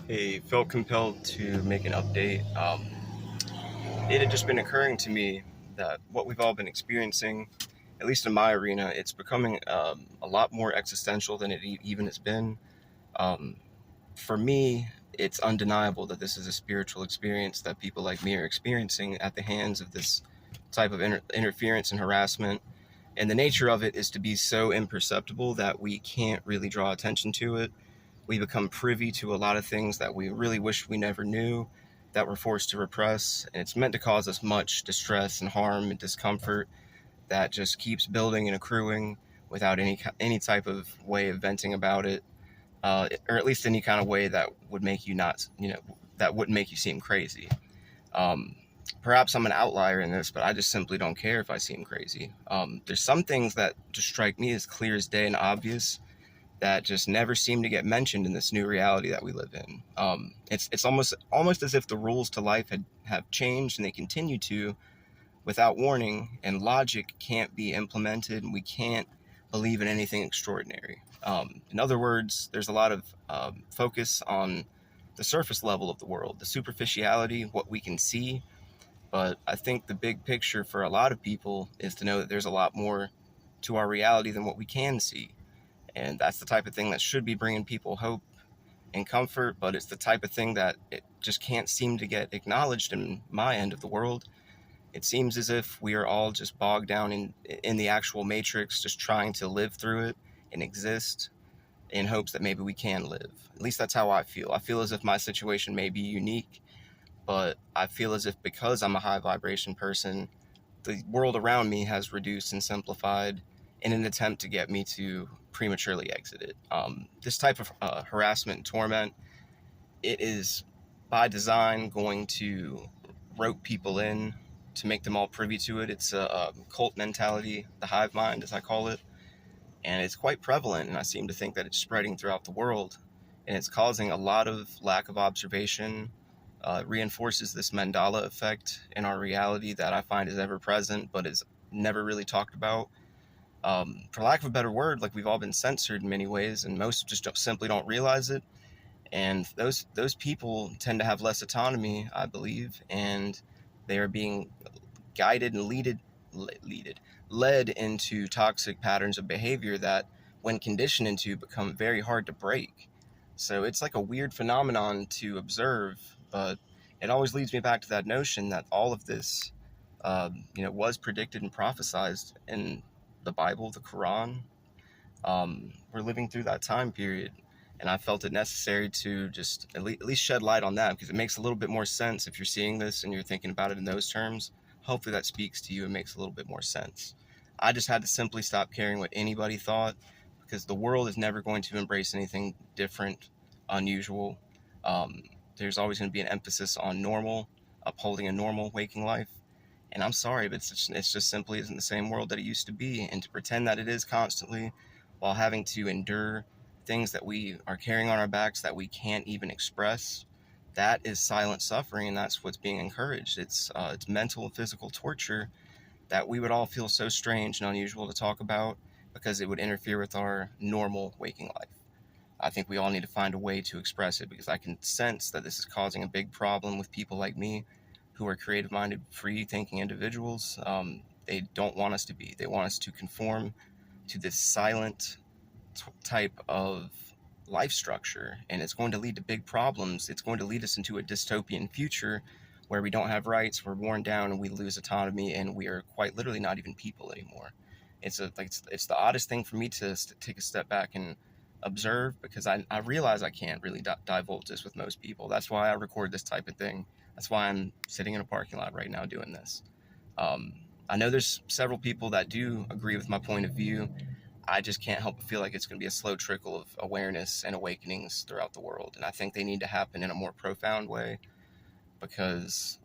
Hey, felt compelled to make an update. It had just been occurring to me that what we've all been experiencing, at least in my arena, it's becoming a lot more existential than it even has been. Um, for me, it's undeniable that this is a spiritual experience that people like me are experiencing at the hands of this type of interference and harassment. And the nature of it is to be so imperceptible that we can't really draw attention to it. We become privy to a lot of things that we really wish we never knew, that we're forced to repress. And it's meant to cause us much distress and harm and discomfort that just keeps building and accruing without any type of way of venting about it, or at least any kind of way that would make you not, that wouldn't make you seem crazy. Um, Perhaps I'm an outlier in this, but I just simply don't care if I seem crazy. There's some things that just strike me as clear as day and obvious that just never seem to get mentioned in this new reality that we live in. It's almost as if the rules to life have changed and they continue to without warning, and logic can't be implemented, and we can't believe in anything extraordinary. In other words, there's a lot of focus on the surface level of the world, the superficiality, what we can see. But I think the big picture for a lot of people is to know that there's a lot more to our reality than what we can see. And that's the type of thing that should be bringing people hope and comfort, but it's the type of thing that it just can't seem to get acknowledged in my end of the world. It seems as if we are all just bogged down in the actual matrix, just trying to live through it and exist in hopes that maybe we can live. At least that's how I feel. I feel as if my situation may be unique, but I feel as if because I'm a high vibration person, the world around me has reduced and simplified in an attempt to get me to prematurely exit it. This type of harassment and torment, it is by design going to rope people in to make them all privy to it. It's a cult mentality, the hive mind, as I call it, and it's quite prevalent. And I seem to think that it's spreading throughout the world, and it's causing a lot of lack of observation. Reinforces this mandala effect in our reality that I find is ever present, but is never really talked about. For lack of a better word, like we've all been censored in many ways, and most just simply don't realize it. And those people tend to have less autonomy, I believe, and they are being guided and led into toxic patterns of behavior that, when conditioned into, become very hard to break. So it's like a weird phenomenon to observe, but it always leads me back to that notion that all of this, was predicted and prophesized in the Bible, the Quran. We're living through that time period, and I felt it necessary to just at least shed light on that, because it makes a little bit more sense if you're seeing this and you're thinking about it in those terms. Hopefully that speaks to you and makes a little bit more sense. I just had to simply stop caring what anybody thought, because the world is never going to embrace anything different, unusual. Um, there's always going to be an emphasis on normal, upholding a normal waking life. And I'm sorry, but it's just simply isn't the same world that it used to be. And to pretend that it is constantly, while having to endure things that we are carrying on our backs that we can't even express, that is silent suffering, and that's what's being encouraged. It's mental and physical torture that we would all feel so strange and unusual to talk about, because it would interfere with our normal waking life. I think we all need to find a way to express it, because I can sense that this is causing a big problem with people like me who are creative minded, free thinking individuals. They don't want us to be. They want us to conform to this silent type of life structure, and it's going to lead to big problems. It's going to lead us into a dystopian future where we don't have rights, we're worn down, and we lose autonomy, and we are quite literally not even people anymore. It's the oddest thing for me to take a step back and observe, because I realize I can't really divulge this with most people. That's why I record this type of thing. That's why I'm sitting in a parking lot right now doing this. Um, I know there's several people that do agree with my point of view. I just can't help but feel like it's going to be a slow trickle of awareness and awakenings throughout the world. And I think they need to happen in a more profound way, because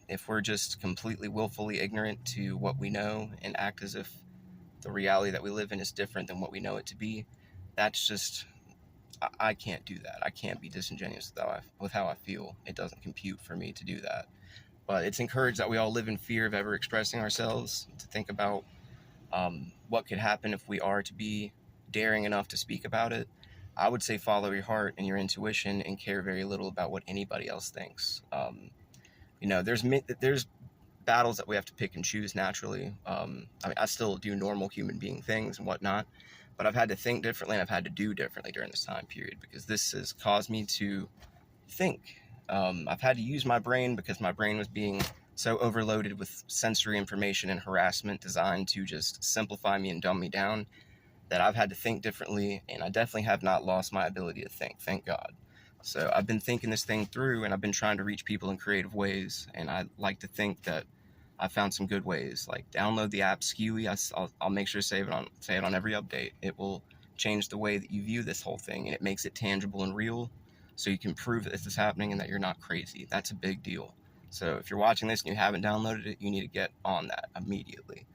if we're just completely willfully ignorant to what we know and act as if the reality that we live in is different than what we know it to be, that's just, I can't do that. I can't be disingenuous with how I feel. It doesn't compute for me to do that. But it's encouraged that we all live in fear of ever expressing ourselves, to think about what could happen if we are to be daring enough to speak about it. I would say follow your heart and your intuition and care very little about what anybody else thinks. There's battles that we have to pick and choose naturally. I mean, I still do normal human being things and whatnot, but I've had to think differently and I've had to do differently during this time period because this has caused me to think. I've had to use my brain because my brain was being so overloaded with sensory information and harassment designed to just simplify me and dumb me down that I've had to think differently, and I definitely have not lost my ability to think, thank God. So I've been thinking this thing through, and I've been trying to reach people in creative ways, and I like to think that I found some good ways. Like download the app Skewy. I'll make sure to say it on every update. It will change the way that you view this whole thing, and it makes it tangible and real, so you can prove that this is happening and that you're not crazy. That's a big deal. So if you're watching this and you haven't downloaded it, you need to get on that immediately.